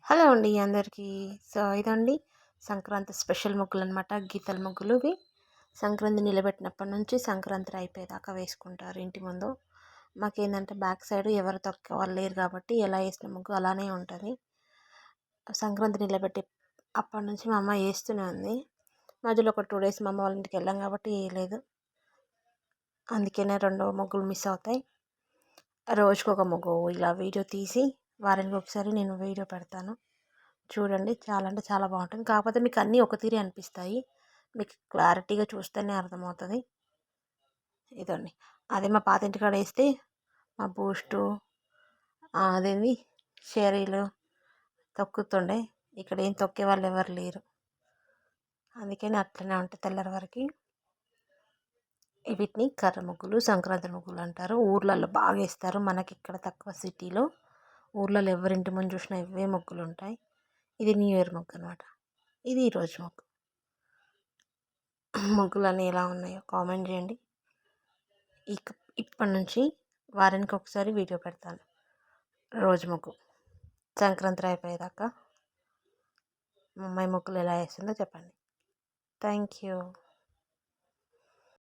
Hello అండి అందరికీ. So ఇదండి సంక్రాంతి స్పెషల్ ముగ్గులనమాట. గీతల ముగ్గులు ఇవి. సంక్రాంతి నిలబెట్టినప్పటి నుంచి సంక్రాంతి అయిపోయేదాకా వేసుకుంటారు ఇంటి ముందు. మాకేందంటే బ్యాక్ సైడ్ ఎవరు తొక్కే వాళ్ళు లేరు కాబట్టి ఎలా వేసిన ముగ్గు అలానే ఉంటుంది. సంక్రాంతి నిలబెట్టి అప్పటి నుంచి మా అమ్మ వేస్తూనే ఉంది. మధ్యలో ఒక 2 డేస్ మా అమ్మ వాళ్ళ ఇంటికి వెళ్ళాం కాబట్టి వేయలేదు. అందుకనే 2 ముగ్గులు మిస్ అవుతాయి. రోజుకొక ముగ్గు ఇలా వీడియో తీసి వారానికి ఒకసారి నేను వీడియో పెడతాను. చూడండి, చాలా అంటే చాలా బాగుంటుంది. కాకపోతే మీకు అన్నీ ఒక తీరే అనిపిస్తాయి. మీకు క్లారిటీగా చూస్తేనే అర్థమవుతుంది. ఇదండి, అదే మా పాత ఇంటికాడ వేస్తే మా బూస్టు అదేవి షేరీలు తొక్కుతుండే. ఇక్కడ ఏం తొక్కే వాళ్ళు ఎవరు లేరు. అందుకని అట్లనే ఉంటుంది తెల్లరి వరకు. వీటిని కర్ర ముగ్గులు, సంక్రాంతి ముగ్గులు అంటారు. ఊర్లలో బాగా వేస్తారు, మనకి ఇక్కడ తక్కువ. సిటీలో ఊర్లలో ఎవరింటి ముందు చూసినా ఇవే ముగ్గులు ఉంటాయి. ఇది న్యూ ఇయర్ ముగ్గు అనమాట. ఇది ఈరోజు ముగ్గు. ముగ్గులన్నీ ఎలా ఉన్నాయో కామెంట్ చేయండి. ఇప్పటి నుంచి వారానికి ఒకసారి వీడియో పెడతాను. రోజు ముగ్గు సంక్రాంతి అయిపోయేదాకా మా అమ్మాయి ముగ్గులు ఎలా వేస్తుందో చెప్పండి. Thank you.